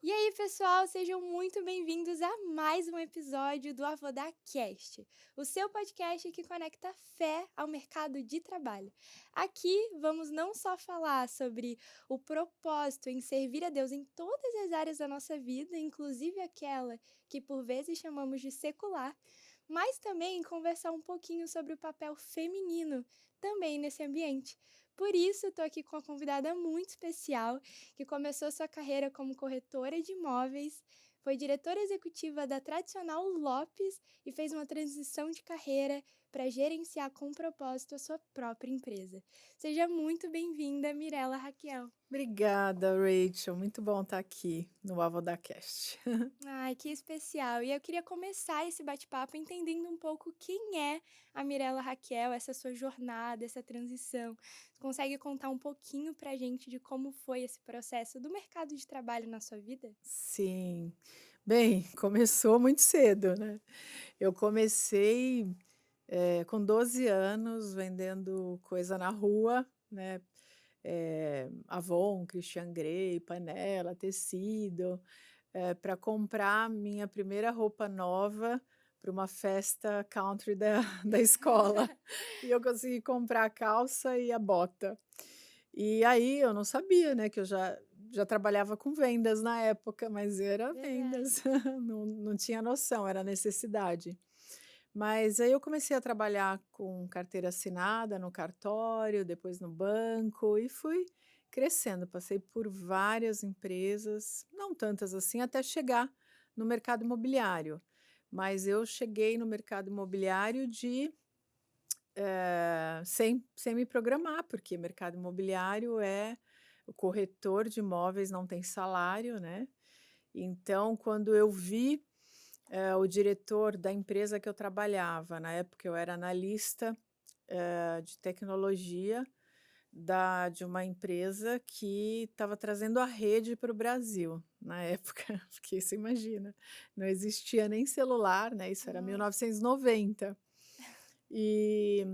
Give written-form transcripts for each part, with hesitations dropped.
E aí, pessoal, sejam muito bem-vindos a mais um episódio do Avodá Cast, o seu podcast que conecta fé ao mercado de trabalho. Aqui vamos não só falar sobre o propósito em servir a Deus em todas as áreas da nossa vida, inclusive aquela que por vezes chamamos de secular, mas também conversar um pouquinho sobre o papel feminino também nesse ambiente. Por isso, estou aqui com uma convidada muito especial que começou sua carreira como corretora de imóveis, foi diretora executiva da tradicional Lopes e fez uma transição de carreira para gerenciar com propósito a sua própria empresa. Seja muito bem-vinda, Mirella Raquel. Obrigada, Rachel. Muito bom estar aqui no AvodaCast. Ai, que especial! E eu queria começar esse bate-papo entendendo um pouco quem é a Mirella Raquel, essa sua jornada, essa transição. Você consegue contar um pouquinho pra gente de como foi esse processo do mercado de trabalho na sua vida? Sim. Bem, começou muito cedo, né? Eu comecei, com 12 anos vendendo coisa na rua, né? Avon, Christian Grey, panela, tecido, para comprar minha primeira roupa nova para uma festa country da da escola. E eu consegui comprar a calça e a bota. E aí eu não sabia, né, que eu já trabalhava com vendas na época, mas era Verdade. vendas, não tinha noção, era necessidade. Mas aí eu comecei a trabalhar com carteira assinada no cartório, depois no banco e fui crescendo. Passei por várias empresas, não tantas assim, até chegar no mercado imobiliário. Mas eu cheguei no mercado imobiliário sem me programar, porque mercado imobiliário o corretor de imóveis não tem salário, né? Então, quando eu vi o diretor da empresa que eu trabalhava, na época eu era analista de tecnologia de uma empresa que estava trazendo a rede para o Brasil, na época, porque você imagina, não existia nem celular, né? Isso era Nossa. 1990. E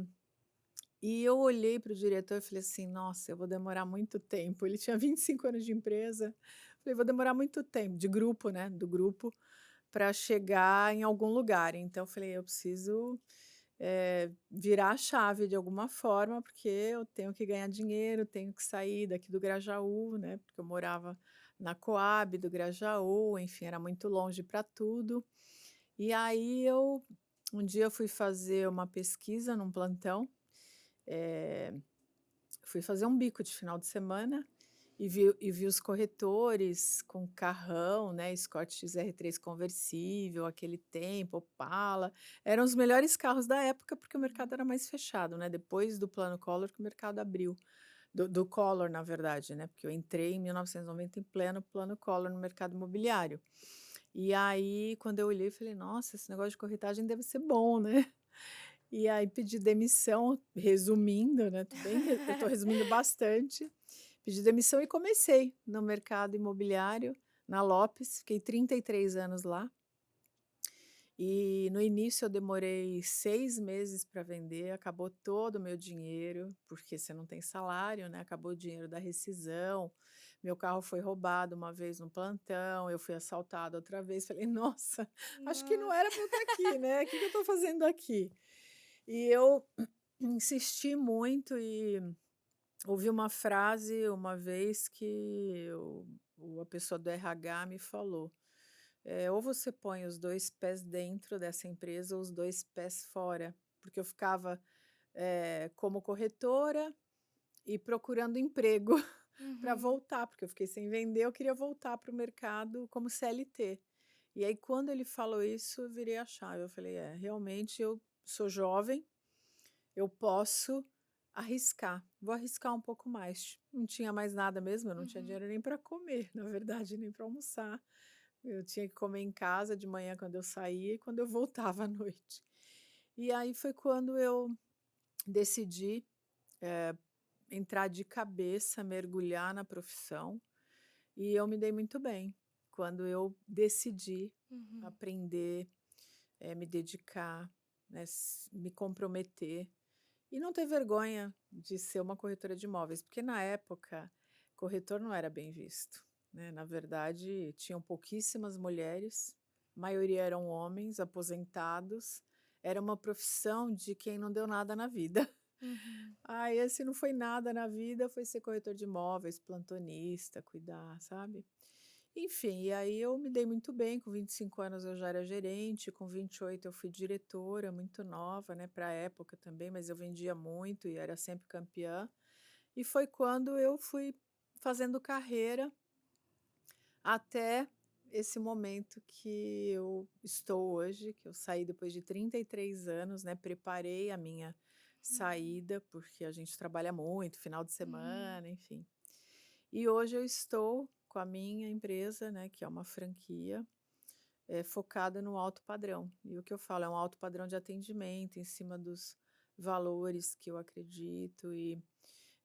e eu olhei para o diretor e falei assim: "Nossa, eu vou demorar muito tempo". Ele tinha 25 anos de empresa. Falei: "Vou demorar muito tempo", de grupo, né, do grupo, para chegar em algum lugar. Então eu falei: "Eu preciso, virar a chave de alguma forma, porque eu tenho que ganhar dinheiro, tenho que sair daqui do Grajaú", né, porque eu morava na Coab do Grajaú, enfim, era muito longe para tudo. E aí um dia eu fui fazer uma pesquisa num plantão, eh fui fazer um bico de final de semana e vi os corretores com carrão, né, Escort XR3 conversível, aquele tempo, Opala, eram os melhores carros da época, porque o mercado era mais fechado, né, depois do plano Collor que o mercado abriu, do Collor na verdade, né, porque eu entrei em 1990 em pleno plano Collor no mercado imobiliário. E aí quando eu olhei, falei: "Nossa, esse negócio de corretagem deve ser bom, né". E aí pedi demissão, resumindo, né, eu estou resumindo bastante. Pedi demissão e comecei no mercado imobiliário, na Lopes, fiquei 33 anos lá. E no início eu demorei 6 meses para vender, acabou todo o meu dinheiro, porque você não tem salário, né, acabou o dinheiro da rescisão, meu carro foi roubado uma vez no plantão, eu fui assaltada outra vez, falei: "Nossa, acho que não Nossa. era para eu estar aqui, né, o que que eu estou fazendo aqui?". E eu insisti muito e ouvi uma frase uma vez que a pessoa do RH me falou, ou você põe os 2 pés dentro dessa empresa ou os 2 pés fora, porque eu ficava, como corretora e procurando emprego para Uhum. voltar, porque eu fiquei sem vender, eu queria voltar para o mercado como CLT. E aí quando ele falou isso, eu virei a chave, eu falei: "É, realmente eu sou jovem, eu posso arriscar, vou arriscar um pouco mais". Não tinha mais nada mesmo, eu não tinha Uhum. dinheiro nem para comer, na verdade, nem para almoçar. Eu tinha que comer em casa de manhã quando eu saía e quando eu voltava à noite. E aí foi quando eu decidi, entrar de cabeça, mergulhar na profissão, e eu me dei muito bem quando eu decidi Uhum. aprender, me dedicar, né, me comprometer. E não ter vergonha de ser uma corretora de imóveis, porque na época, corretor não era bem visto, né, na verdade tinham pouquíssimas mulheres, a maioria eram homens aposentados, era uma profissão de quem não deu nada na vida. Uhum. Ah, esse não foi nada na vida, foi ser corretor de imóveis, plantonista, cuidar, sabe. Enfim, e aí eu me dei muito bem, com 25 anos eu já era gerente, com 28 eu fui diretora, muito nova, né, pra época também, mas eu vendia muito e era sempre campeã. E foi quando eu fui fazendo carreira até esse momento que eu estou hoje, que eu saí depois de 33 anos, né, preparei a minha Uhum. saída, porque a gente trabalha muito, final de Uhum. semana, enfim. E hoje eu estou com a minha empresa, né, que é uma franquia, focada no alto padrão. E o que eu falo, é um alto padrão de atendimento, em cima dos valores que eu acredito e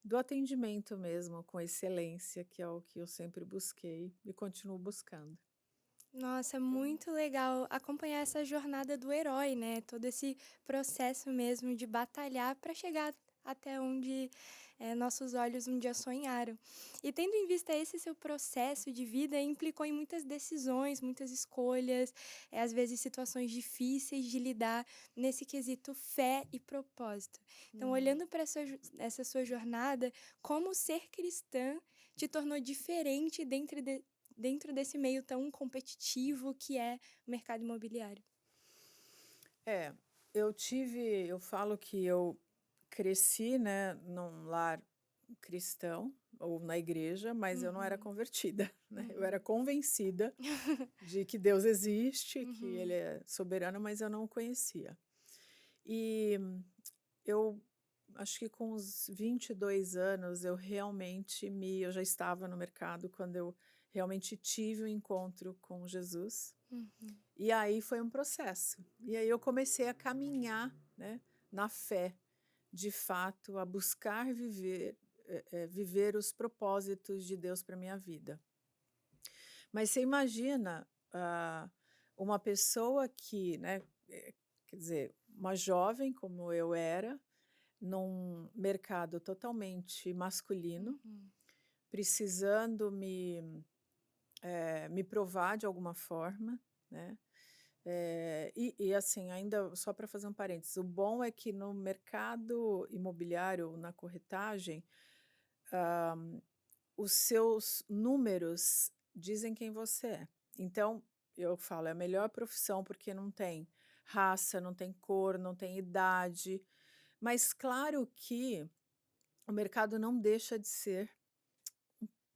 do atendimento mesmo, com excelência, que é o que eu sempre busquei e continuo buscando. Nossa, é muito legal acompanhar essa jornada do herói, né? Todo esse processo mesmo de batalhar para chegar até onde nossos olhos um dia sonharam. E tendo em vista esse seu processo de vida, implicou em muitas decisões, muitas escolhas, às vezes situações difíceis de lidar nesse quesito fé e propósito. Então, Uhum. olhando para essa sua jornada, como ser cristã te tornou diferente dentro desse meio tão competitivo que é o mercado imobiliário. É, eu falo que eu cresci, né, num lar cristão ou na igreja, mas eu não era Uhum, convertida, né? Eu era uhum. convencida de que Deus existe, que Ele Uhum, é soberano, mas eu não o conhecia. E eu acho que com os 22 anos eu já estava no mercado quando eu realmente tive um encontro com Jesus. uhum. E aí foi um processo. E aí eu comecei a caminhar, né, na fé, de fato, a buscar viver os propósitos de Deus para minha vida. Mas você imagina, uma pessoa que, né, quer dizer, uma jovem como eu era, num mercado totalmente masculino, Uhum. precisando me provar de alguma forma, né. Assim, ainda só para fazer um parênteses, o bom é que no mercado imobiliário, na corretagem, os seus números dizem quem você é. Então, eu falo, é a melhor profissão porque não tem raça, não tem cor, não tem idade, mas claro que o mercado não deixa de ser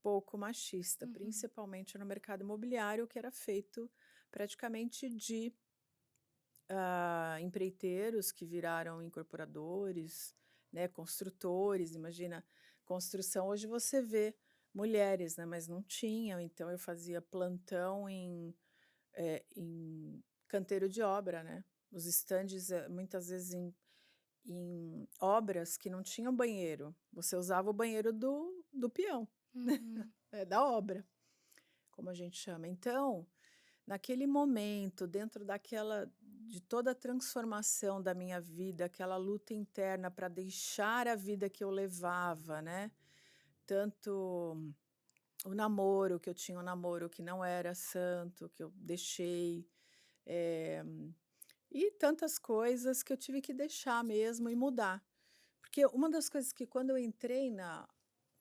pouco machista, Uhum. principalmente no mercado imobiliário, que era feito praticamente de empreiteiros que viraram incorporadores, né, construtores. Imagina, construção hoje você vê mulheres, né, mas não tinham, então eu fazia plantão em canteiro de obra, né, os estandes, muitas vezes em obras que não tinham banheiro, você usava o banheiro do peão, Uhum. da obra, como a gente chama. Então, naquele momento, dentro de toda a transformação da minha vida, aquela luta interna para deixar a vida que eu levava, né, tanto o namoro, que eu tinha um namoro que não era santo, que eu deixei, eh, e tantas coisas que eu tive que deixar mesmo e mudar. Porque uma das coisas que quando eu entrei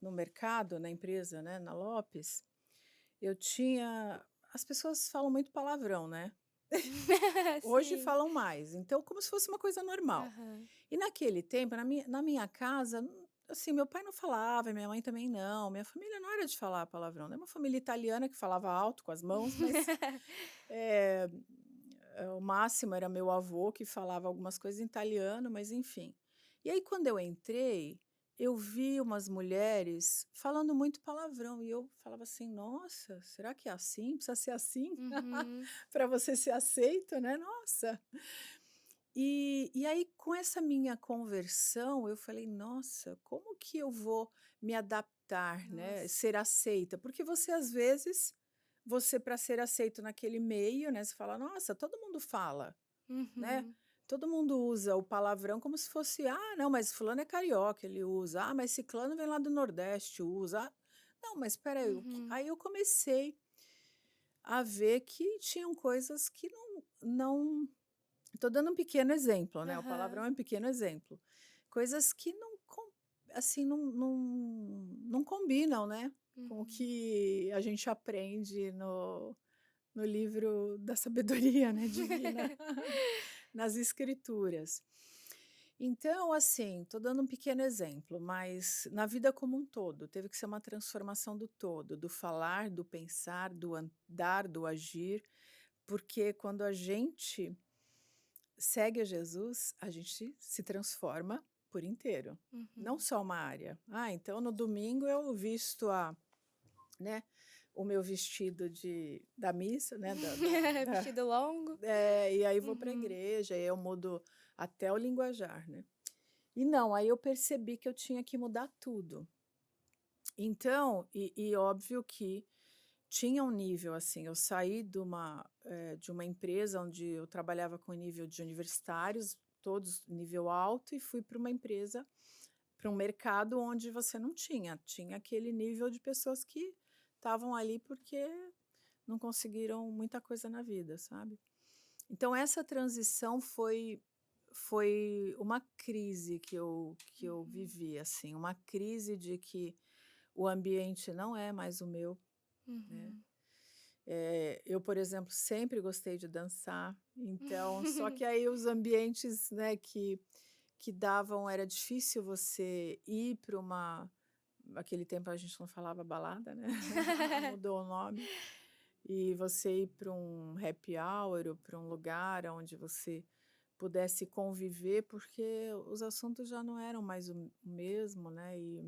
no mercado, na empresa, né, na Lopes, eu tinha as pessoas falam muito palavrão, né. Hoje Sim. falam mais, então como se fosse uma coisa normal. Aham. E naquele tempo, na minha casa, assim, meu pai não falava, minha mãe também não, minha família não era de falar palavrão, né, uma família italiana que falava alto com as mãos, mas, eh, o máximo era meu avô que falava algumas coisas em italiano, mas enfim. E aí quando eu entrei, eu vi umas mulheres falando muito palavrão e eu falava assim: "Nossa, será que é assim? Precisa ser assim Uhum. para você ser aceito, né, nossa". E aí com essa minha conversão, eu falei: "Nossa, como que eu vou me adaptar, né, Nossa. ser aceita?" Porque você às vezes, você para ser aceito naquele meio, né, você fala: "Nossa, todo mundo fala", né, Uhum. todo mundo usa o palavrão como se fosse: "Ah, não, mas fulano é carioca, ele usa. Ah, mas ciclano vem lá do nordeste, usa". Ah, Não, mas espera aí, Uhum. aí eu comecei a ver que tinham coisas que não tô dando um pequeno exemplo, né, o palavrão Aham. é um pequeno exemplo. Coisas que assim, não combinam, né, com o Uhum. que a gente aprende no livro da sabedoria, né, divina, nas escrituras. Então, assim, tô dando um pequeno exemplo, mas na vida como um todo, teve que ser uma transformação do todo, do falar, do pensar, do andar, do agir, porque quando a gente segue a Jesus, a gente se transforma por inteiro, não Uhum. só uma área. Ah, então no domingo eu visto né, o meu vestido da missa, né, Vestido longo. e aí vou para a Uhum. igreja, aí eu mudo até o linguajar, né. E não, aí eu percebi que eu tinha que mudar tudo. Então, óbvio que tinha um nível, assim, eu saí de uma empresa onde eu trabalhava com nível de universitários, todos nível alto, e fui para uma empresa, para um mercado onde você não tinha aquele nível de pessoas que estavam ali porque não conseguiram muita coisa na vida, sabe. Então essa transição foi uma crise que eu Uhum. vivi, assim, uma crise de que o ambiente não é mais o meu, né. Uhum. Eu, por exemplo, sempre gostei de dançar, então só que aí os ambientes, né, que davam era difícil você ir para uma aquele tempo a gente não falava balada, né, mudou o nome, e você ir para um happy hour ou para um lugar onde você pudesse conviver, porque os assuntos já não eram mais o mesmo, né, e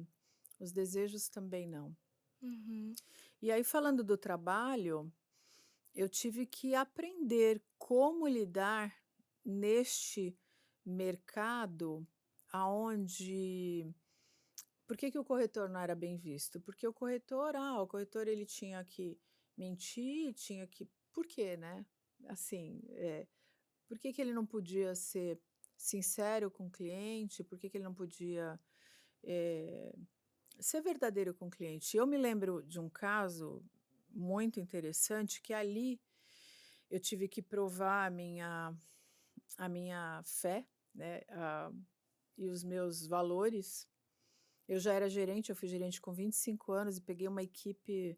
os desejos também não. Uhum. E aí falando do trabalho, eu tive que aprender como lidar neste mercado aonde por que que o corretor não era bem visto? Porque o corretor ele tinha que mentir, tinha que por quê, né? Assim, por que que ele não podia ser sincero com o cliente? Por que que ele não podia, eh, ser verdadeiro com o cliente? Eu me lembro de um caso muito interessante que ali eu tive que provar a minha fé, né, e os meus valores. Eu já era gerente, eu fui gerente com 25 anos e peguei uma equipe,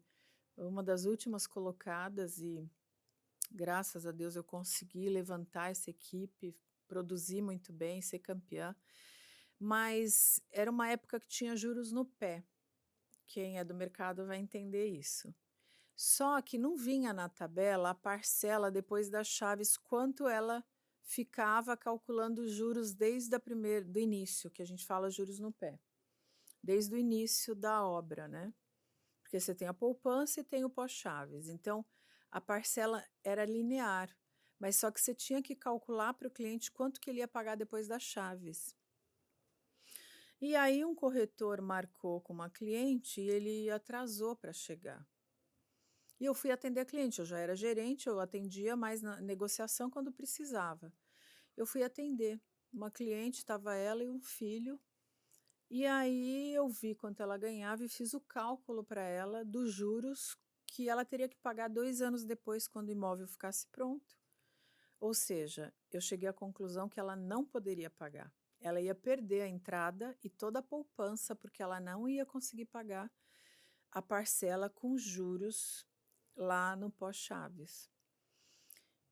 uma das últimas colocadas e graças a Deus eu consegui levantar essa equipe, produzir muito bem, ser campeã. Mas era uma época que tinha juros no pé. Quem é do mercado vai entender isso. Só que não vinha na tabela a parcela depois das chaves, quanto ela ficava calculando os juros desde do início, que a gente fala juros no pé, desde o início da obra, né? Porque você tem a poupança e tem o pós-chaves. Então, a parcela era linear, mas só que você tinha que calcular para o cliente quanto que ele ia pagar depois das chaves. E aí um corretor marcou com uma cliente e ele atrasou para chegar. E eu fui atender a cliente, eu já era gerente, eu atendia mais na negociação quando precisava. Eu fui atender uma cliente, estava ela e um filho, e aí eu vi quanto ela ganhava e fiz o cálculo para ela dos juros que ela teria que pagar 2 anos depois, quando o imóvel ficasse pronto. Ou seja, eu cheguei à conclusão que ela não poderia pagar. Ela ia perder a entrada e toda a poupança, porque ela não ia conseguir pagar a parcela com juros lá no pós-chaves.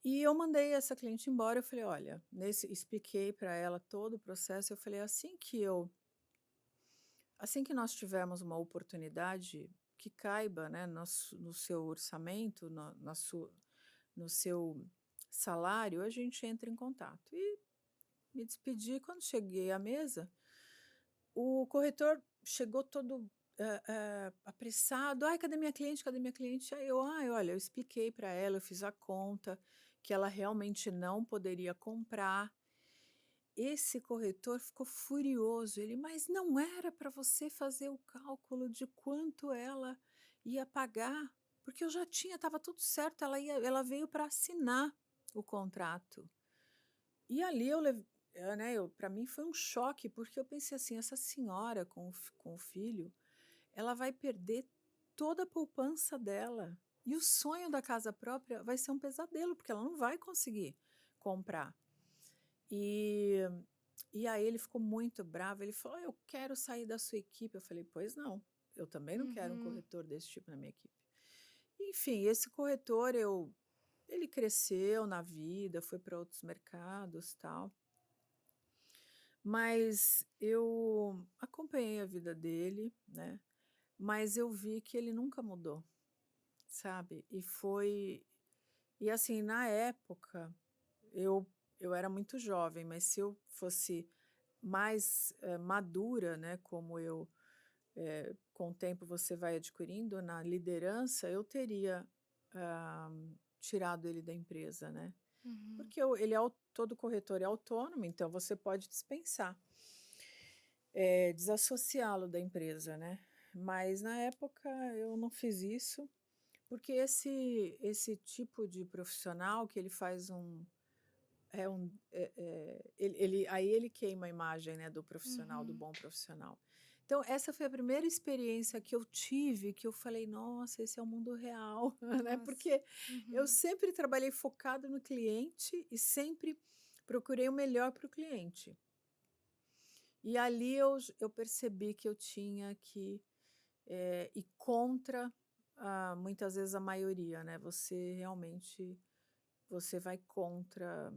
E eu mandei essa cliente embora, eu falei: "Olha", expliquei para ela todo o processo, eu falei: Assim que nós tivermos uma oportunidade que caiba, né, no seu orçamento, no seu salário, a gente entra em contato". E me despedi, quando cheguei à mesa, o corretor chegou todo, apressado: "Ai, cadê minha cliente, cadê minha cliente?". Aí eu: "Ai, olha, eu expliquei para ela, eu fiz a conta, que ela realmente não poderia comprar". Esse corretor ficou furioso, ele: "Mas não era para você fazer o cálculo de quanto ela ia pagar? Porque eu já tinha, estava tudo certo, ela veio para assinar o contrato". E ali né, para mim foi um choque, porque eu pensei assim: "Essa senhora com o filho, ela vai perder toda a poupança dela. E o sonho da casa própria vai ser um pesadelo, porque ela não vai conseguir comprar. E, e aí ele ficou muito bravo. Ele falou: eu quero sair da sua equipe. Eu falei: pois não, eu também não quero um Uhum. corretor desse tipo na minha equipe. Enfim, esse corretor, ele cresceu na vida, foi para outros mercados, tal. Mas eu acompanhei a vida dele, né? Mas eu vi que ele nunca mudou, sabe? E assim, na época, eu, eu era muito jovem, mas se eu fosse mais madura, né? Como com o tempo você vai adquirindo na liderança, eu teria ah, tirado ele da empresa, né? Uhum. Porque todo corretor é autônomo, então você pode dispensar, desassociá-lo da empresa, né? Mas na época eu não fiz isso, porque esse tipo de profissional que ele faz aí ele queima a imagem, né, do profissional, do Uhum. bom profissional. Então essa foi a primeira experiência que eu tive, que eu falei, nossa, esse é o mundo real, né? Nossa. Porque eu Uhum. sempre trabalhei focado no cliente e sempre procurei o melhor para o cliente. E ali eu percebi que eu tinha que ir contra muitas vezes a maioria, né? Você vai contra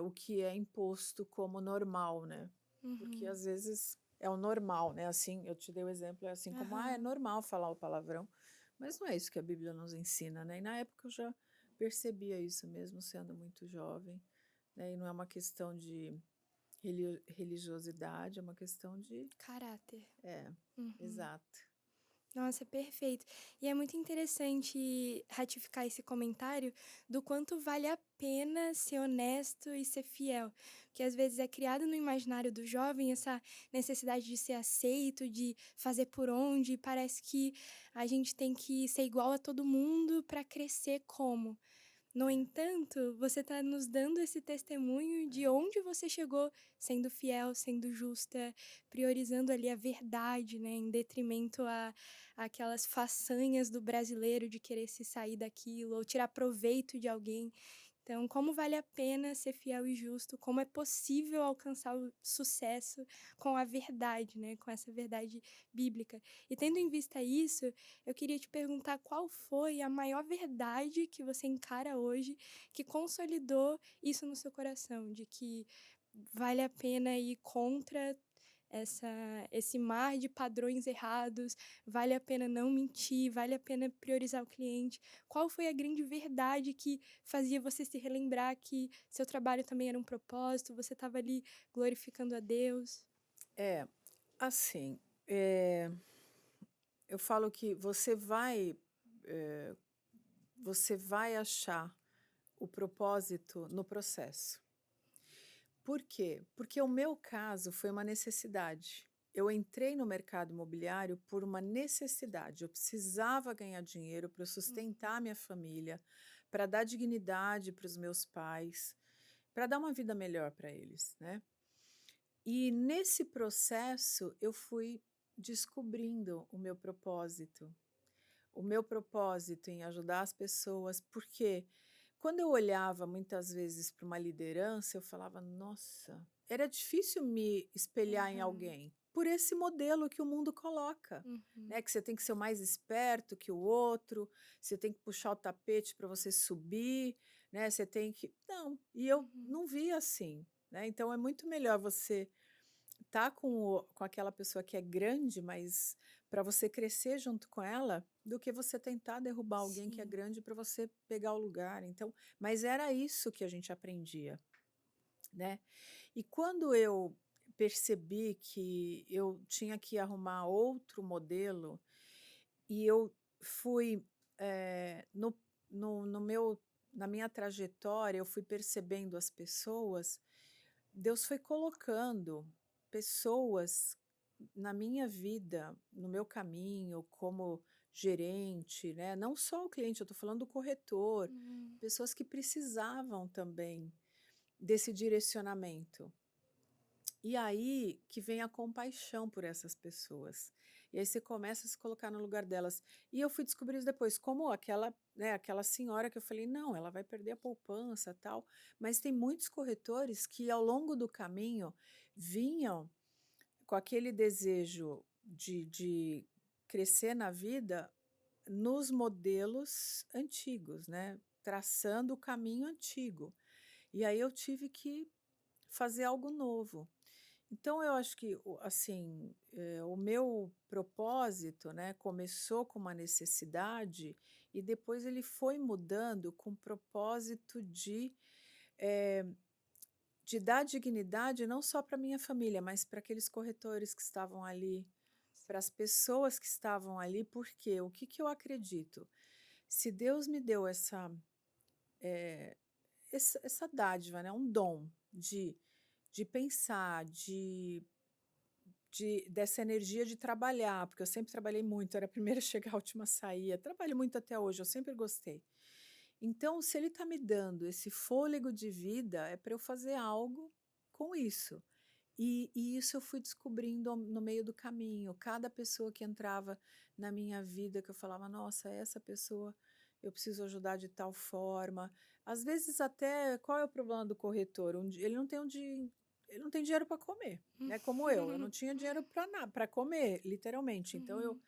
o que é imposto como normal, né? Porque Uhum. às vezes é o normal, né? Assim, eu te dei o exemplo, é assim como, é Aham. normal falar o palavrão, mas não é isso que a Bíblia nos ensina, né? E na época eu já percebia isso mesmo, sendo muito jovem, né? E não é uma questão de religiosidade, é uma questão de. Caráter. É, Uhum. exato. Nossa, perfeito. E é muito interessante ratificar esse comentário do quanto vale a pena ser honesto e ser fiel. Porque às vezes é criado no imaginário do jovem essa necessidade de ser aceito, de fazer por onde, e parece que a gente tem que ser igual a todo mundo para crescer como. No É, entanto, você está nos dando esse testemunho de é. onde você chegou sendo fiel, sendo justa, priorizando ali a verdade, né, em detrimento a aquelas façanhas do brasileiro de querer se sair daquilo ou tirar proveito de alguém. Então, como vale a pena ser fiel e justo, como é possível alcançar o sucesso com a verdade, né, com essa verdade bíblica. E tendo em vista isso, eu queria te perguntar qual foi a maior verdade que você encara hoje que consolidou isso no seu coração, de que vale a pena ir contra essa esse mar de padrões errados, vale a pena não mentir, vale a pena priorizar o cliente. Qual foi a grande verdade que fazia você se relembrar que seu trabalho também era um propósito, você estava ali glorificando a Deus? É, assim, eu falo que eh, você vai achar o propósito no processo. Por quê? Porque o meu caso foi uma necessidade. Eu entrei no mercado imobiliário por uma necessidade. Eu precisava ganhar dinheiro para sustentar a minha família, para dar dignidade para os meus pais, para dar uma vida melhor para eles, né? E nesse processo eu fui descobrindo o meu propósito em ajudar as pessoas, porque quando eu olhava muitas vezes para uma liderança, eu falava, nossa, era difícil me espelhar em Aham. alguém, por esse modelo que o mundo coloca, Uhum. né? Que você tem que ser o mais esperto que o outro, você tem que puxar o tapete para você subir, né? Você tem que. Não, e eu Uhum. não via assim. Né? Então é muito melhor você tá com aquela pessoa que é grande, mas para você crescer junto com ela, do que você tentar derrubar alguém que é Sim. grande para você pegar o lugar. Então, mas era isso que a gente aprendia, né? E quando eu percebi que eu tinha que arrumar outro modelo, e eu fui no, no meu na minha trajetória, eu fui percebendo as pessoas. Deus foi colocando pessoas na minha vida, no meu caminho, como gerente, né? Não só o cliente, eu estou falando do corretor, Uhum. pessoas que precisavam também desse direcionamento. E aí que vem a compaixão por essas pessoas. E aí você começa a se colocar no lugar delas. E eu fui descobrir isso depois, como aquela, né, aquela senhora que eu falei, não, ela vai perder a poupança, tal. Mas tem muitos corretores que ao longo do caminho vinham com aquele desejo de crescer na vida nos modelos antigos, né? Traçando o caminho antigo. E aí eu tive que fazer algo novo. Então eu acho que, assim, o meu propósito, né, começou com uma necessidade e depois ele foi mudando com o propósito eh, de dar dignidade não só para minha família, mas para aqueles corretores que estavam ali, para as pessoas que estavam ali, porque o que que eu acredito? Se Deus me deu essa dádiva, né, um dom de pensar, dessa energia de trabalhar, porque eu sempre trabalhei muito, era a primeira a chegar, a última a sair, trabalho muito até hoje, eu sempre gostei. Então, se ele está me dando esse fôlego de vida, é para eu fazer algo com isso. E isso eu fui descobrindo no meio do caminho. Cada pessoa que entrava na minha vida, que eu falava, nossa, essa pessoa eu preciso ajudar de tal forma. Às vezes até, qual é o problema do corretor? Ele não tem ele não tem dinheiro para comer, né? Como eu não tinha dinheiro para nada, para comer, literalmente. Então Uhum.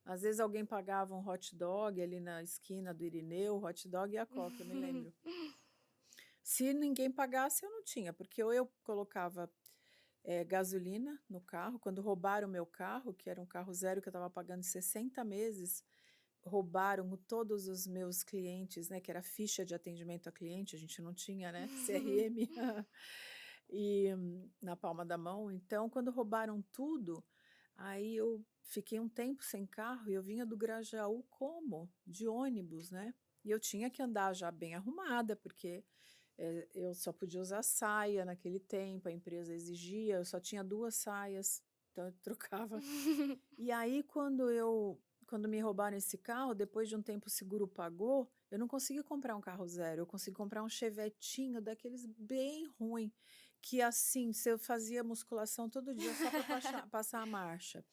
às vezes alguém pagava um hot dog ali na esquina do Irineu, o hot dog e a coca, eu me lembro. Se ninguém pagasse, eu não tinha, porque ou eu colocava gasolina no carro. Quando roubaram o meu carro, que era um carro zero que eu estava pagando 60 meses, roubaram todos os meus clientes, né, que era ficha de atendimento a cliente, a gente não tinha, né, CRM e na palma da mão. Então, quando roubaram tudo, aí eu fiquei um tempo sem carro e eu vinha do Grajaú como? De ônibus, né? E eu tinha que andar já bem arrumada, porque eu só podia usar saia naquele tempo, a empresa exigia, eu só tinha 2 saias, então eu trocava. E aí quando me roubaram esse carro, depois de um tempo o seguro pagou, eu não consegui comprar um carro zero, eu consegui comprar um chevetinho daqueles bem ruim, que assim, se eu fazia musculação todo dia só para passar a marcha.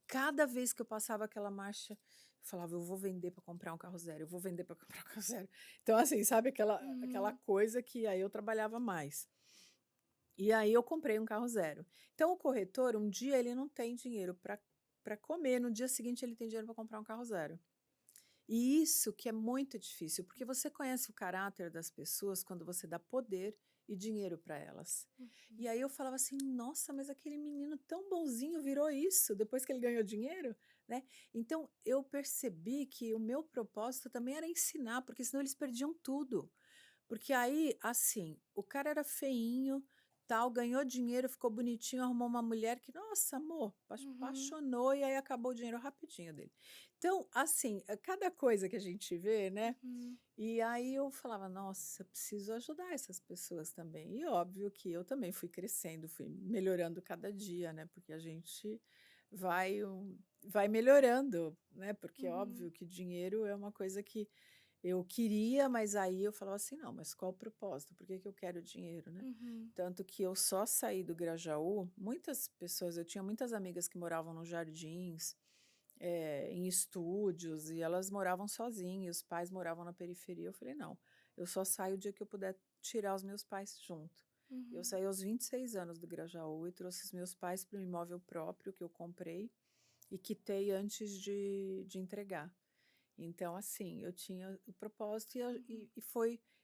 Cada vez que eu passava aquela marcha, eu falava: "Eu vou vender para comprar um carro zero, eu vou vender para comprar um carro zero". Então, assim, sabe aquela Uhum. coisa que aí eu trabalhava mais. E aí eu comprei um carro zero. Então o corretor, um dia ele não tem dinheiro para comer, no dia seguinte ele tem dinheiro para comprar um carro zero. E isso que é muito difícil, porque você conhece o caráter das pessoas quando você dá poder e dinheiro para elas. E aí eu falava assim: "Nossa, mas aquele menino tão bonzinho virou isso depois que ele ganhou dinheiro", né? Então eu percebi que o meu propósito também era ensinar, porque senão eles perdiam tudo. Porque aí, assim, o cara era feinho, tal, ganhou dinheiro, ficou bonitinho, arrumou uma mulher que, nossa, amor, Uhum. apaixonou e aí acabou o dinheiro rapidinho dele. Então, assim, cada coisa que a gente vê, né? Uhum. E aí eu falava, nossa, eu preciso ajudar essas pessoas também. E óbvio que eu também fui crescendo, fui melhorando cada dia, né? Porque a gente vai melhorando, né? Porque é Uhum. óbvio que dinheiro é uma coisa que eu queria, mas aí eu falava assim: "Não, mas qual o propósito? Por que que eu quero dinheiro, né?". Uhum. Tanto que eu só saí do Grajaú, muitas pessoas, eu tinha muitas amigas que moravam nos Jardins, em estúdios, e elas moravam sozinhas, os pais moravam na periferia. Eu falei: "Não, eu só saio o dia que eu puder tirar os meus pais junto". Eu Uhum. saí aos 26 anos do Grajaú e trouxe os meus pais para um imóvel próprio que eu comprei e quitei antes de entregar. Então, assim, eu tinha o propósito Uhum.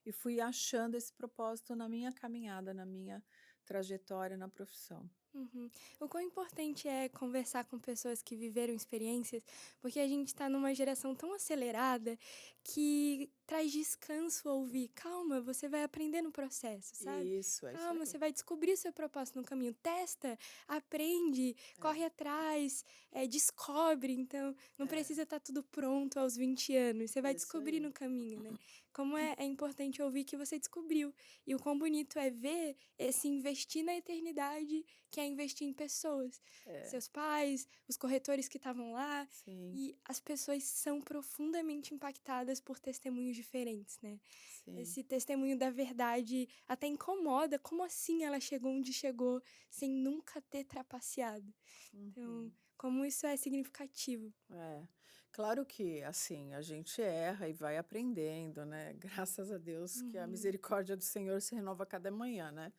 e fui achando esse propósito na minha caminhada, na minha trajetória na profissão. Uhum. O quão importante é conversar com pessoas que viveram experiências, porque a gente está numa geração tão acelerada que traz descanso ouvir. Calma, você vai aprender no processo, sabe? Isso, é isso Calma, você aí. vai descobrir o seu propósito no caminho. Testa, aprende, É, corre atrás, descobre. Então, não é, precisa estar tudo pronto aos 20 anos. Você vai isso descobrir aí. no caminho, né? Como é importante ouvir que você descobriu. E o quão bonito é ver esse investir na eternidade que é investir em pessoas. É, Seus pais, os corretores que estavam lá, sim, e as pessoas são profundamente impactadas por testemunhos diferentes, né? sim. Esse testemunho da verdade até incomoda. Como assim ela chegou onde chegou sem nunca ter trapaceado? Então, Uhum. como isso é significativo. É. Claro que, assim, a gente erra e vai aprendendo, né? Graças a Deus que a Uhum. misericórdia do Senhor se renova a cada manhã, né?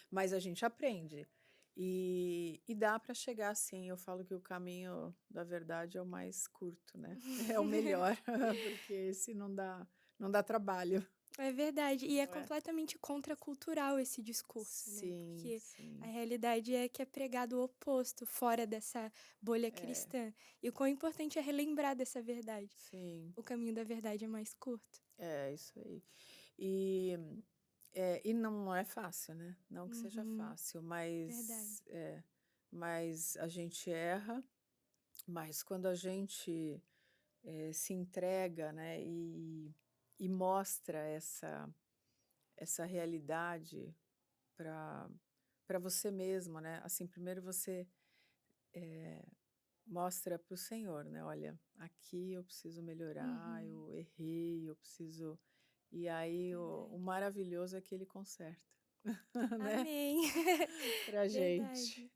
Mas a gente aprende. E dá para chegar assim. Eu falo que o caminho da verdade é o mais curto, né? É o melhor, porque esse não dá trabalho, É verdade, e é não é? completamente contracultural esse discurso, né, Sim, porque a sim. realidade é que é pregado o oposto, fora dessa bolha É, cristã. E o quão importante é relembrar dessa verdade. sim. O caminho da verdade é mais curto. É isso aí. E, e não é fácil, né? Não que seja Uhum, fácil, verdade. mas a gente erra, mas quando a gente se entrega, né, e mostra essa realidade para você mesmo, né? Assim, primeiro você mostra para o Senhor, né? Olha, aqui eu preciso melhorar, Uhum, eu errei, eu preciso. E aí o verdade. maravilhoso é que ele conserta, né? Amém. Pra gente. Verdade.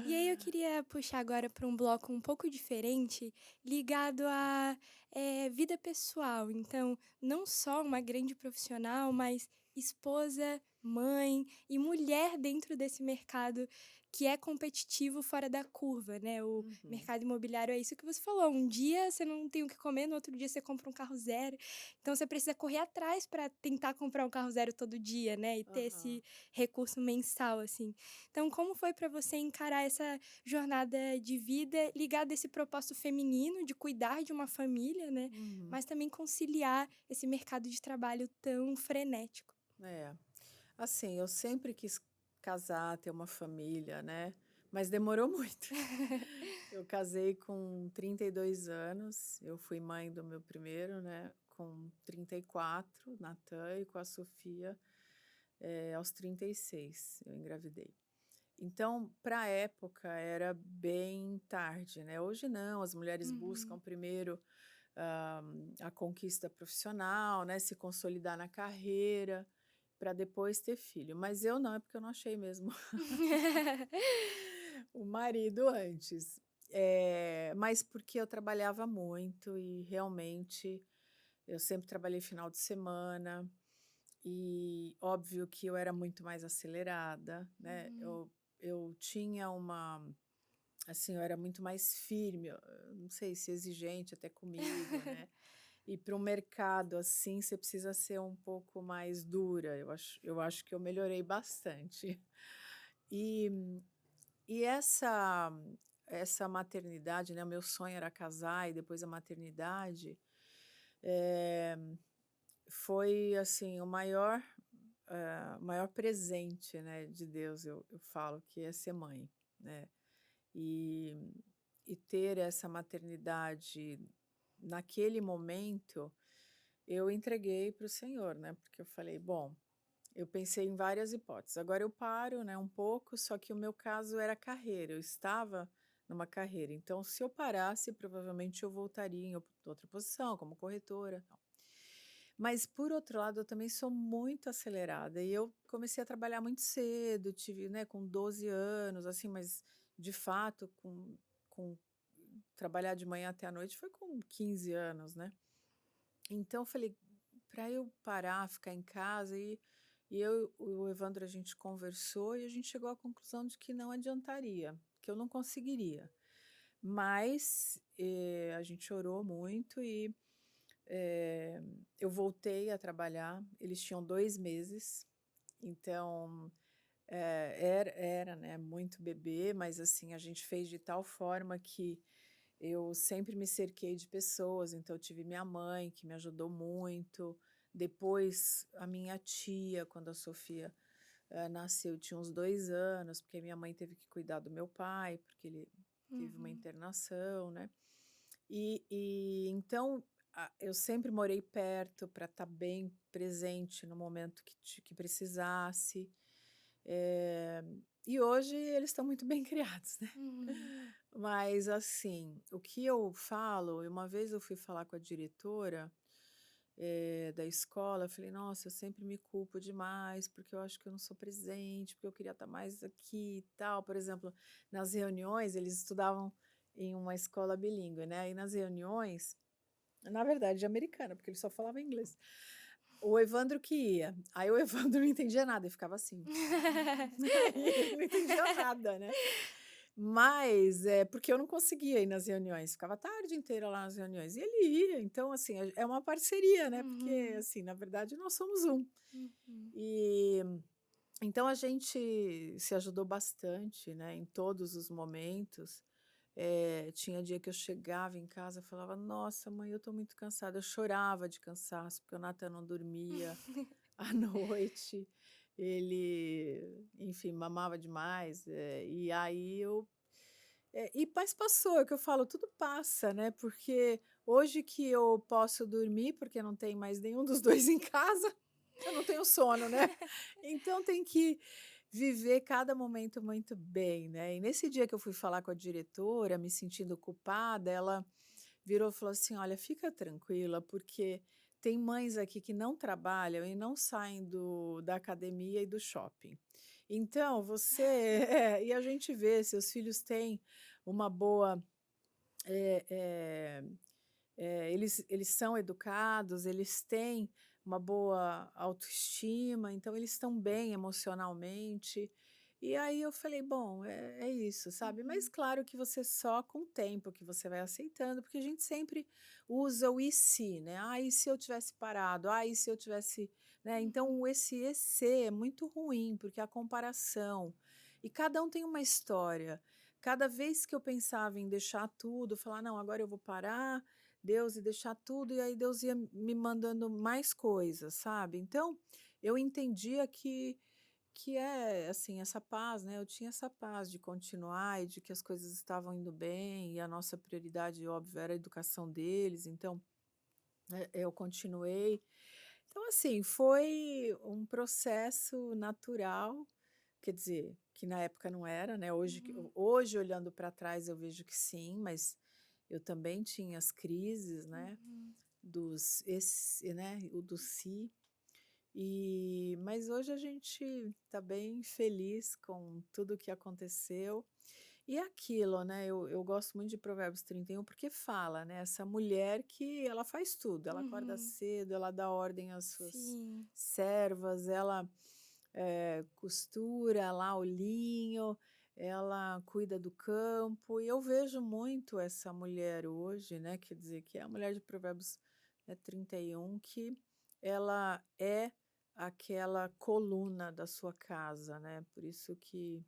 E aí eu queria puxar agora para um bloco um pouco diferente, ligado à, vida pessoal. Então, não só uma grande profissional, mas esposa, mãe e mulher dentro desse mercado que é competitivo fora da curva, né. O Uhum. mercado imobiliário é isso que você falou, um dia você não tem o que comer, no outro dia você compra um carro zero, então você precisa correr atrás para tentar comprar um carro zero todo dia, né, e ter Aham. esse recurso mensal, assim. Então, como foi para você encarar essa jornada de vida ligada a esse propósito feminino de cuidar de uma família, né, Uhum. mas também conciliar esse mercado de trabalho tão frenético? É. Assim, eu sempre quis casar, ter uma família, né, mas demorou muito. Eu casei com 32 anos, eu fui mãe do meu primeiro, né, com 34, Natan, e com a Sofia, aos 36 eu engravidei. Então, para a época era bem tarde, né, hoje não, as mulheres buscam Uhum. primeiro, hã, a conquista profissional, né, se consolidar na carreira, para depois ter filho, mas eu não, é porque eu não achei mesmo o marido antes. Mas porque eu trabalhava muito e realmente eu sempre trabalhei final de semana e óbvio que eu era muito mais acelerada, né, Uhum. eu tinha uma assim, eu era muito mais firme, eu não sei se exigente até comigo, né, e para o mercado, assim, você precisa ser um pouco mais dura, eu acho que eu melhorei bastante. E essa maternidade, né, o meu sonho era casar e depois a maternidade, eh, foi, assim, o maior presente, né, de Deus, eu falo, que é ser mãe, né. E ter essa maternidade naquele momento, eu entreguei para o Senhor, né, porque eu falei: "Bom", eu pensei em várias hipóteses. Agora eu paro, né, um pouco, só que o meu caso era carreira, eu estava numa carreira, então se eu parasse, provavelmente eu voltaria em outra posição, como corretora, tal. Mas por outro lado, eu também sou muito acelerada e eu comecei a trabalhar muito cedo, tive, né, com 12 anos, assim, mas de fato com trabalhar de manhã até à noite foi com 15 anos, né. Então eu falei: para eu parar, ficar em casa e eu o Evandro, a gente conversou e a gente chegou à conclusão de que não adiantaria, que eu não conseguiria. Mas, a gente orou muito e, eh, eu voltei a trabalhar, eles tinham 2 meses, então, era, né, muito bebê, mas assim, a gente fez de tal forma que eu sempre me cerquei de pessoas, então eu tive minha mãe, que me ajudou muito, depois a minha tia, quando a Sofia, nasceu, tinha uns 2 anos, porque minha mãe teve que cuidar do meu pai, porque ele teve uma Uhum. internação, né. E então, eu sempre morei perto para estar bem presente no momento que precisasse, eh, e hoje eles estão muito bem criados, né. Uhum. Mas assim, o que eu falo, uma vez eu fui falar com a diretora, da escola, eu falei: "Nossa, eu sempre me culpo demais, porque eu acho que eu não sou presente, porque eu queria estar mais aqui e tal". Por exemplo, nas reuniões, eles estudavam em uma escola bilíngue, né, aí nas reuniões, na verdade americana, porque ele só falava inglês. O Evandro que ia, aí o Evandro não entendia nada e ficava assim. Aí ele não entendia nada, né. Mas, é porque eu não conseguia ir nas reuniões, ficava a tarde inteira lá nas reuniões, e ele ia, então assim, é uma parceria, né, porque Uhum, assim, na verdade nós somos um. uhum. E, então a gente se ajudou bastante, né, em todos os momentos. Tinha dia que eu chegava em casa e falava: "Nossa mãe, eu tô muito cansada", eu chorava de cansaço, porque o Nathan não dormia à noite, ele, enfim, mamava demais, e aí mas passou, é o que eu falo, tudo passa, né, porque hoje que eu posso dormir, porque não tem mais nenhum dos 2 em casa, eu não tenho sono, né, então tem que viver cada momento muito bem, né. E nesse dia que eu fui falar com a diretora, me sentindo culpada, ela virou e falou assim: "Olha, fica tranquila, porque tem mães aqui que não trabalham e não saem da academia e do shopping. Então você" e a gente vê, seus filhos têm uma boa, eh eh eles são educados, eles têm uma boa autoestima, então eles estão bem emocionalmente. E aí eu falei: "Bom, é isso, sabe". Mas Uhum, claro que você só com o tempo que você vai aceitando, porque a gente sempre usa o "e se", né. "Ah, e se eu tivesse parado? Ah, e se eu tivesse", né. uhum, Então esse "e se" é muito ruim, porque a comparação. E cada um tem uma história. Cada vez que eu pensava em deixar tudo, falar: "Não, agora eu vou parar", Deus e deixar tudo, e aí Deus ia me mandando mais coisas, sabe. Então, eu entendia que é, assim, essa paz, né, eu tinha essa paz de continuar e de que as coisas estavam indo bem, e a nossa prioridade, óbvio, era a educação deles, então, eu continuei. Então, assim, foi um processo natural, quer dizer, que na época não era, né, uhum, hoje olhando para trás eu vejo que sim, mas eu também tinha as crises, né. uhum. O do "se", mas hoje a gente está bem feliz com tudo o que aconteceu. E é aquilo, né, eu gosto muito de Provérbios 31 porque fala, né, essa mulher que ela faz tudo, ela acorda Uhum. cedo, ela dá ordem às suas Sim. servas, ela, costura lá o linho, ela cuida do campo, e eu vejo muito essa mulher hoje, né, quer dizer, que é a mulher de Provérbios, 31, que ela é aquela coluna da sua casa, né, por isso que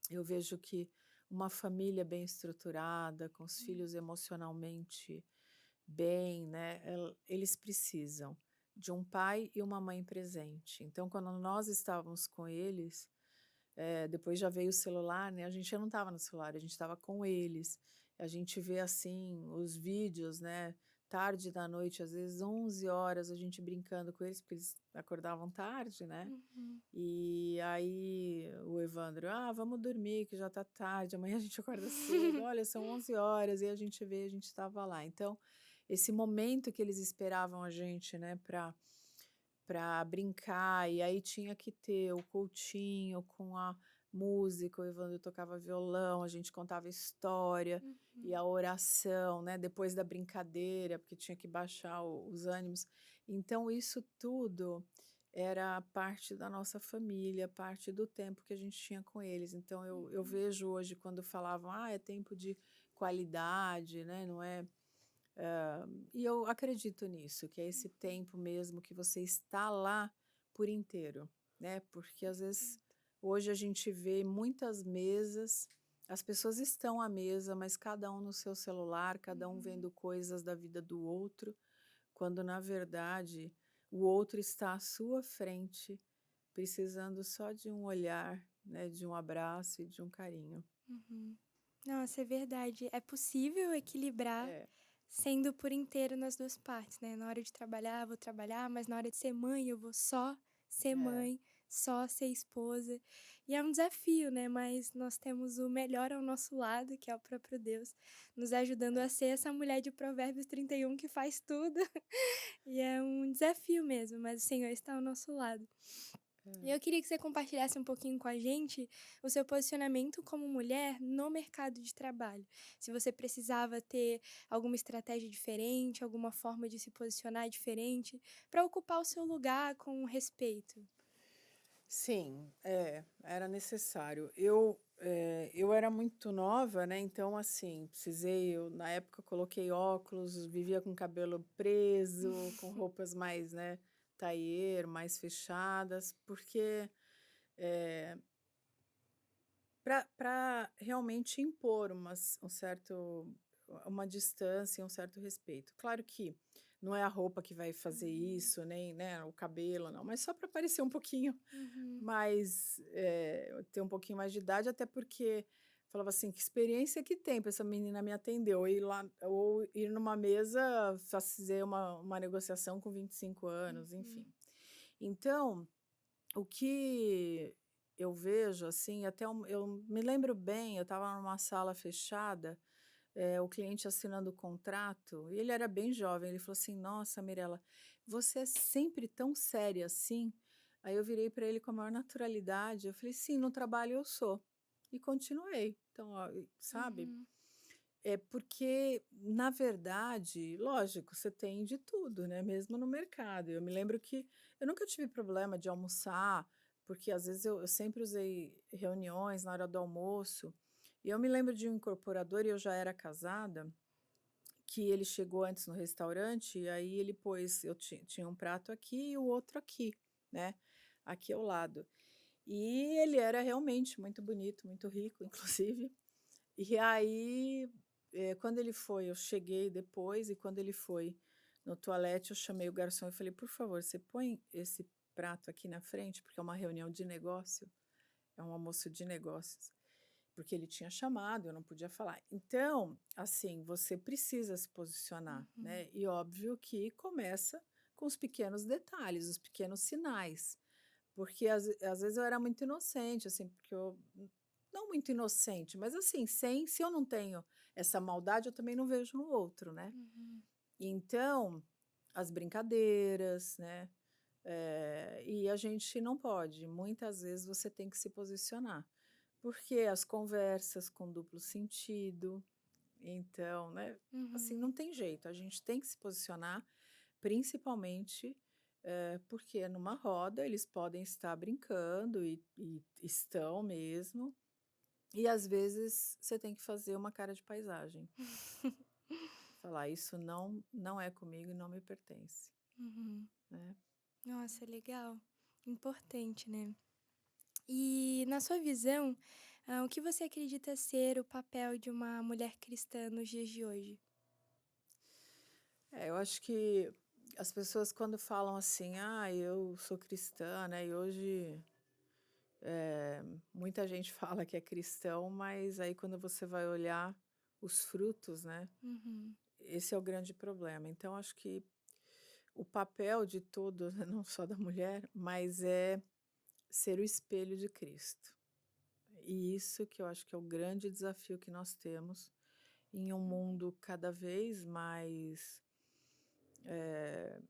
eu vejo que uma família bem estruturada, com os filhos emocionalmente bem, né, eles precisam de um pai e uma mãe presente. Então, quando nós estávamos com eles, depois já veio o celular, né, a gente já não estava no celular, a gente estava com eles. A gente vê, assim, os vídeos, né, tarde da noite, às vezes 11 horas, a gente brincando com eles, porque eles acordavam tarde, né. Uhum. E aí o Evandro: "Ah, vamos dormir que já tá tarde, amanhã a gente acorda cedo. Olha, são 11 horas", e a gente vê, a gente estava lá. Então, esse momento que eles esperavam a gente, né, para brincar, e aí tinha que ter o coutinho com a música, o Evandro tocava violão, a gente contava história, e Uhum. a oração, né, depois da brincadeira, porque tinha que baixar os ânimos. Então isso tudo era parte da nossa família, parte do tempo que a gente tinha com eles. Então eu Uhum. vejo hoje quando falavam: "Ah, é tempo de qualidade, né, não é". E eu acredito nisso, que é esse tempo mesmo que você está lá por inteiro, né, porque às vezes Perfeito. hoje a gente vê muitas mesas, as pessoas estão à mesa, mas cada um no seu celular, cada um Uhum. vendo coisas da vida do outro, quando na verdade o outro está à sua frente, precisando só de um olhar, né, de um abraço e de um carinho. Uhum. Nossa, é verdade. É possível equilibrar É, sendo por inteiro nas 2 partes, né. Na hora de trabalhar, vou trabalhar, mas na hora de ser mãe, eu vou só ser é, mãe, só ser esposa. E é um desafio, né? Mas nós temos o melhor ao nosso lado, que é o próprio Deus, nos ajudando a ser essa mulher de Provérbios 31 que faz tudo. E é um desafio mesmo, mas o Senhor está ao nosso lado. E É. eu queria que você compartilhasse um pouquinho com a gente o seu posicionamento como mulher no mercado de trabalho. Se você precisava ter alguma estratégia diferente, alguma forma de se posicionar diferente, para ocupar o seu lugar com respeito. Sim, era necessário. Eu era muito nova, né, então, assim, eu na época coloquei óculos, vivia com o cabelo preso, com roupas mais, né, tailleur, mais fechadas, porque, eh, pra realmente impor uma distância, um certo respeito. Claro que não é a roupa que vai fazer Uhum, isso, nem, né, o cabelo não, mas só para parecer um pouquinho uhum, mais, ter um pouquinho mais de idade, até porque falava assim: "Que experiência que tem para essa menina me atender, ou ir numa mesa fazer uma negociação com 25 anos", uhum, enfim. Então, o que eu vejo, assim, eu me lembro bem, eu estava numa sala fechada, o cliente assinando o contrato, e ele era bem jovem, ele falou assim: "Nossa, Mirela, você é sempre tão séria assim?" Aí eu virei para ele com a maior naturalidade, eu falei: "Sim, no trabalho eu sou", e continuei. Então, ó, sabe, uhum, é porque, na verdade, lógico, você tem de tudo, né, mesmo no mercado. Eu me lembro que eu nunca tive problema de almoçar, porque às vezes eu sempre usei reuniões na hora do almoço, e eu me lembro de um incorporador, e eu já era casada, que ele chegou antes no restaurante, e aí ele pôs, tinha um prato aqui e o outro aqui, né, aqui ao lado. E ele era realmente muito bonito, muito rico, inclusive. E aí, quando ele foi, eu cheguei depois, e quando ele foi no toalete, eu chamei o garçom e falei: "Por favor, você põe esse prato aqui na frente, porque é uma reunião de negócio, é um almoço de negócios", porque ele tinha chamado, eu não podia falar. Então, assim, você precisa se posicionar, uhum, né, e óbvio que começa com os pequenos detalhes, os pequenos sinais, porque às vezes eu era muito inocente, assim, porque eu não muito inocente, mas assim, se eu não tenho essa maldade, eu também não vejo no outro, né. uhum, Então, as brincadeiras, né, e a gente não pode, muitas vezes você tem que se posicionar, porque as conversas com duplo sentido, então, né, assim, uhum, não tem jeito, a gente tem que se posicionar, principalmente, porque numa roda eles podem estar brincando e estão mesmo, e às vezes você tem que fazer uma cara de paisagem, falar: "Isso não é comigo e não me pertence", uhum. né. Nossa, legal. Importante, né? E na sua visão, o que você acredita ser o papel de uma mulher cristã nos dias de hoje? Eu acho que as pessoas quando falam assim: "Ah, eu sou cristã", né, e hoje, muita gente fala que é cristão, mas aí quando você vai olhar os frutos, né, Uhum, esse é o grande problema. Então acho que o papel de todos, não só da mulher, mas é ser o espelho de Cristo. E isso que eu acho que é o grande desafio que nós temos em um mundo cada vez mais, eh,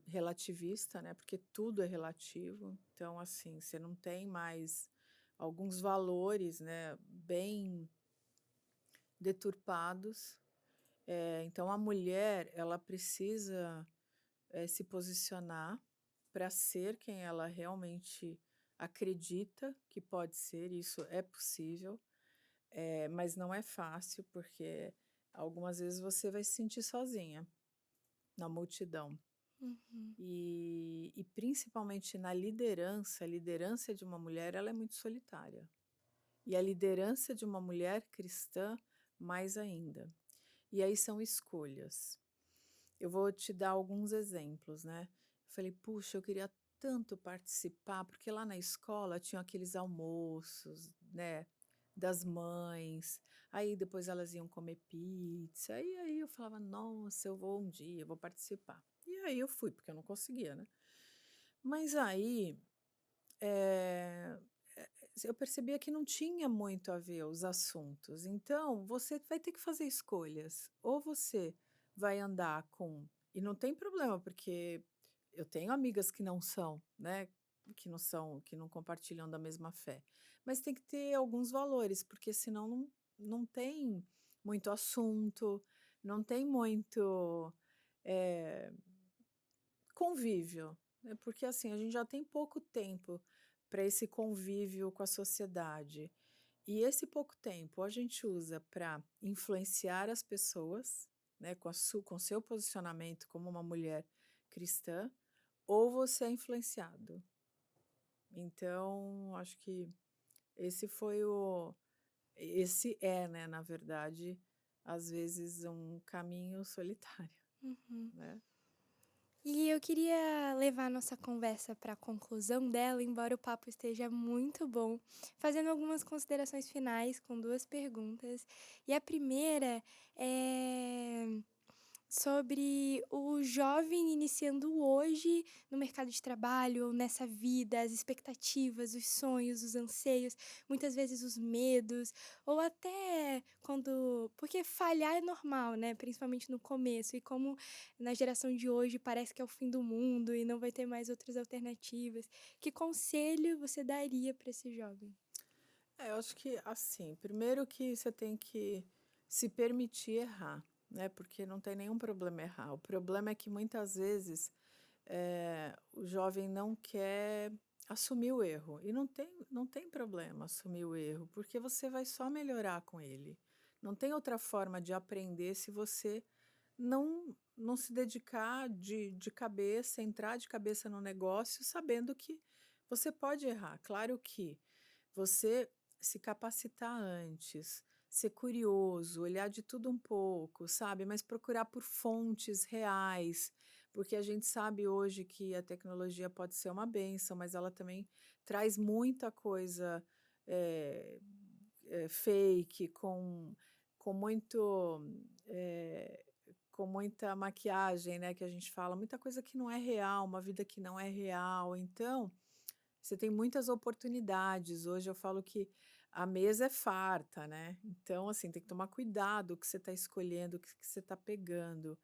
relativista, né, porque tudo é relativo. Então, assim, você não tem mais alguns valores, né, bem deturpados. Então a mulher, ela precisa, se posicionar para ser quem ela realmente acredita que pode ser, isso é possível. Mas não é fácil, porque algumas vezes você vai se sentir sozinha na multidão. uhum, E principalmente na liderança, a liderança de uma mulher, ela é muito solitária. E a liderança de uma mulher cristã, mais ainda. E aí são escolhas. Eu vou te dar alguns exemplos, né. Eu falei: "Puxa, eu queria tanto participar", porque lá na escola tinham aqueles almoços, né, das mães, aí depois elas iam comer pizza, e aí eu falava: "Nossa, eu vou um dia, eu vou participar". E aí eu fui, porque eu não conseguia, né. Mas aí, eh, eu percebia que não tinha muito a ver os assuntos. Então, você vai ter que fazer escolhas. Ou você vai andar com e não tem problema, porque eu tenho amigas que não são, né, que não compartilham da mesma fé. Mas tem que ter alguns valores, porque senão não tem muito assunto, não tem muito, eh convívio, né, porque assim, a gente já tem pouco tempo para esse convívio com a sociedade. E esse pouco tempo a gente usa para influenciar as pessoas, né, com seu posicionamento como uma mulher cristã, ou você é influenciado. Então, acho que esse foi o esse é, né, na verdade, às vezes um caminho solitário, Uhum. né. E eu queria levar a nossa conversa para a conclusão dela, embora o papo esteja muito bom, fazendo algumas considerações finais com 2 perguntas. E a primeira é sobre o jovem iniciando hoje no mercado de trabalho ou nessa vida, as expectativas, os sonhos, os anseios, muitas vezes os medos, ou até quando porque falhar é normal, né, principalmente no começo, e como na geração de hoje parece que é o fim do mundo e não vai ter mais outras alternativas. Que conselho você daria para esse jovem? É, eu acho que assim, primeiro que você tem que se permitir errar, né? Porque não tem nenhum problema errar. O problema é que muitas vezes o jovem não quer assumir o erro. E não tem problema assumir o erro, porque você vai só melhorar com ele. Não tem outra forma de aprender se você não se dedicar de cabeça, entrar de cabeça no negócio, sabendo que você pode errar. Claro que você se capacitar antes, ser curioso, olhar de tudo um pouco, sabe? Mas procurar por fontes reais, porque a gente sabe hoje que a tecnologia pode ser uma bênção, mas ela também traz muita coisa eh, fake, com muito. eh, com muita maquiagem, né, que a gente fala, muita coisa que não é real, uma vida que não é real. Então, você tem muitas oportunidades. Hoje eu falo que a mesa é farta, né? Então, assim, tem que tomar cuidado o que você está escolhendo, o que você está pegando.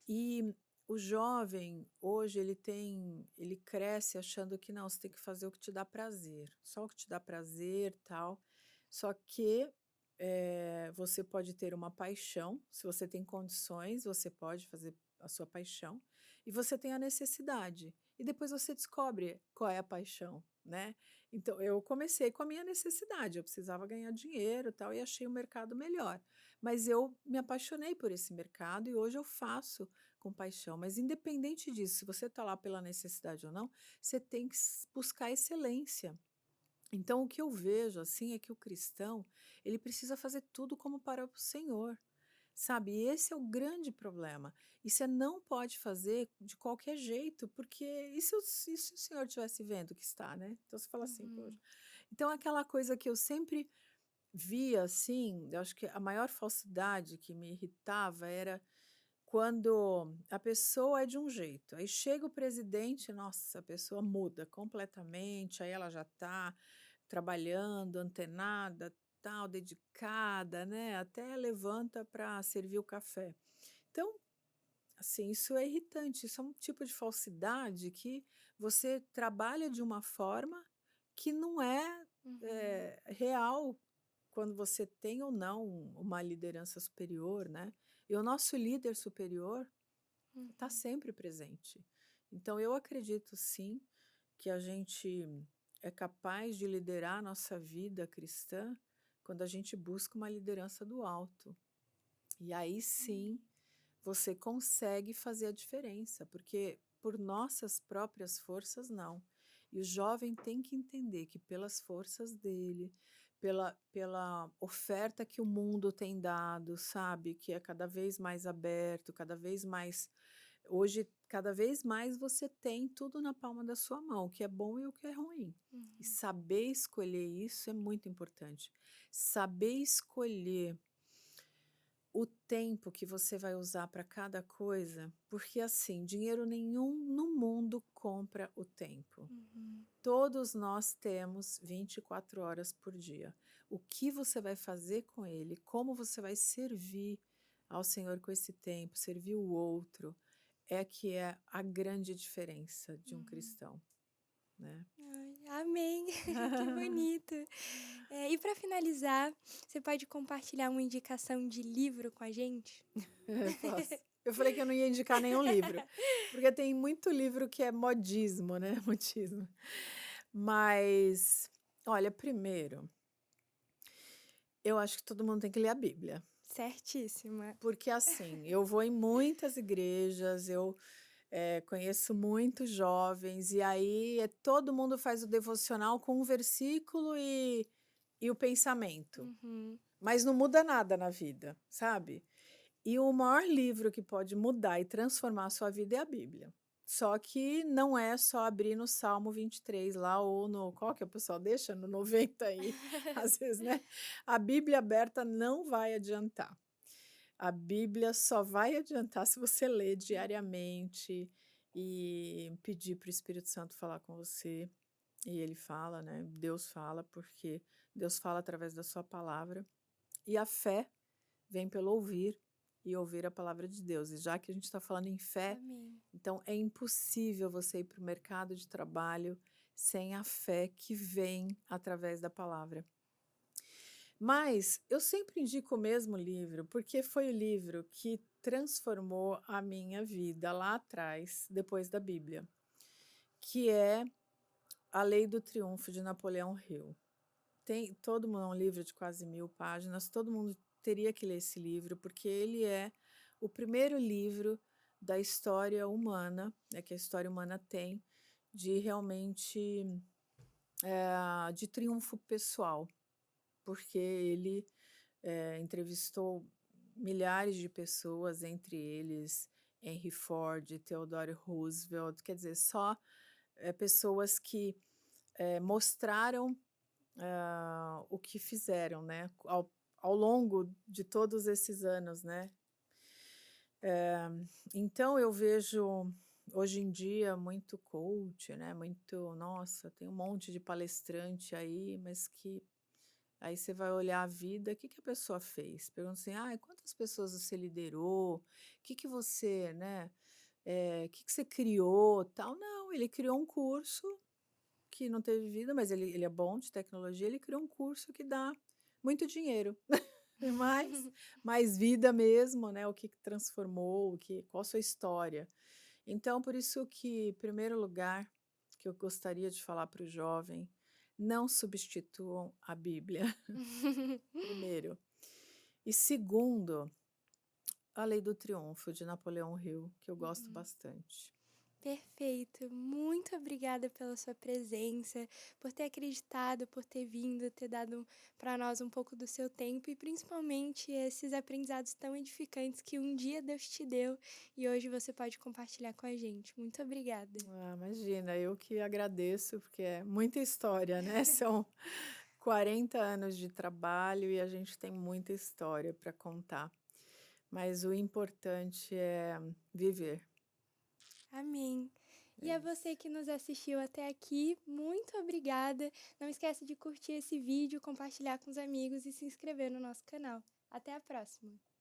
E o jovem, hoje, ele cresce achando que não, você tem que fazer o que te dá prazer, só o que te dá prazer, tal. Só que você pode ter uma paixão, se você tem condições, você pode fazer a sua paixão, e você tem a necessidade. E depois você descobre qual é a paixão, né? Então, eu comecei com a minha necessidade, eu precisava ganhar dinheiro, tal, e achei o mercado melhor. Mas eu me apaixonei por esse mercado e hoje eu faço com paixão. Mas independente disso, se você está lá pela necessidade ou não, você tem que buscar excelência. Então, o que eu vejo assim é que o cristão, ele precisa fazer tudo como para o Senhor. Sabe, e esse é o grande problema. E você não pode fazer de qualquer jeito, porque e se o Senhor estivesse vendo que está, né? Então você fala assim, poxa. Uhum, Então, aquela coisa que eu sempre via assim, eu acho que a maior falsidade que me irritava era quando a pessoa é de um jeito, aí chega o presidente, nossa, a pessoa muda completamente, aí ela já está trabalhando, antenada, tal, dedicada, né? Até levanta para servir o café. Então, assim, isso é irritante, isso é um tipo de falsidade que você trabalha de uma forma que não é, uhum, real quando você tem ou não uma liderança superior, né? E o nosso líder superior está uhum. sempre presente. Então, eu acredito sim que a gente é capaz de liderar a nossa vida cristã quando a gente busca uma liderança do alto. E aí sim você consegue fazer a diferença, porque por nossas próprias forças, não. E o jovem tem que entender que pelas forças dele, pela oferta que o mundo tem dado, sabe, que é cada vez mais aberto, cada vez mais. Hoje, cada vez mais você tem tudo na palma da sua mão, o que é bom e o que é ruim. E Uhum, saber escolher isso é muito importante. Saber escolher o tempo que você vai usar para cada coisa, porque assim, dinheiro nenhum no mundo compra o tempo. Uhum. Todos nós temos 24 horas por dia. O que você vai fazer com ele? Como você vai servir ao Senhor com esse tempo, servir o outro, é que é a grande diferença de um Uhum. cristão, né? Ai, amém. Que bonito. E para finalizar, você pode compartilhar uma indicação de livro com a gente? Posso. Eu falei que eu não ia indicar nenhum livro, porque tem muito livro que é modismo, né? Modismo. Mas, olha, primeiro, eu acho que todo mundo tem que ler a Bíblia. Certíssima. Porque assim, eu vou em muitas igrejas, eu conheço muitos jovens, e aí todo mundo faz o devocional com um versículo e o pensamento, Uhum. mas não muda nada na vida, sabe? E o maior livro que pode mudar e transformar a sua vida é a Bíblia. Só que não é só abrir no Salmo 23 lá ou no qual que o pessoal deixa? No 90 aí, às vezes, né? A Bíblia aberta não vai adiantar. A Bíblia só vai adiantar se você ler diariamente e pedir para o Espírito Santo falar com você. E ele fala, né? Deus fala, porque Deus fala através da sua palavra. E a fé vem pelo ouvir e ouvir a palavra de Deus. E já que a gente está falando em fé, Amém. então é impossível você ir para o mercado de trabalho sem a fé que vem através da palavra. Mas eu sempre indico o mesmo livro, porque foi o livro que transformou a minha vida lá atrás, depois da Bíblia, que é A Lei do Triunfo de Napoleão Hill. Tem todo mundo, é um livro de quase 1000 páginas, todo mundo teria que ler esse livro, porque ele é o primeiro livro da história humana, né, que a história humana tem, de realmente de triunfo pessoal, porque ele entrevistou milhares de pessoas, entre eles Henry Ford, Theodore Roosevelt, quer dizer, só pessoas que mostraram o que fizeram, né, ao longo de todos esses anos, né. Então eu vejo hoje em dia muito coach, né, muito, nossa, tem um monte de palestrante aí, mas que aí você vai olhar a vida, o que que a pessoa fez? Pergunta assim: "Ai, quantas pessoas você liderou? O que que você, né, o que que você criou, tal?". Não, ele criou um curso que não teve vida, mas ele é bom de tecnologia, ele criou um curso que dá muito dinheiro, mais mais vida mesmo, né, o que que transformou, qual a sua história. Então, por isso que, em primeiro lugar, que eu gostaria de falar para o jovem, não substituam a Bíblia. Primeiro. E segundo, A Lei do Triunfo, de Napoleão Hill, que eu gosto Uhum. bastante. Perfeito. Muito obrigada pela sua presença, por ter acreditado, por ter vindo, ter dado para nós um pouco do seu tempo e principalmente esses aprendizados tão edificantes que um dia Deus te deu e hoje você pode compartilhar com a gente. Muito obrigada. Ah, imagina, eu que agradeço, porque é muita história, né? São 40 anos de trabalho e a gente tem muita história para contar. Mas o importante é viver. Amém. É E a isso. você que nos assistiu até aqui, muito obrigada. Não esquece de curtir esse vídeo, compartilhar com os amigos e se inscrever no nosso canal. Até a próxima!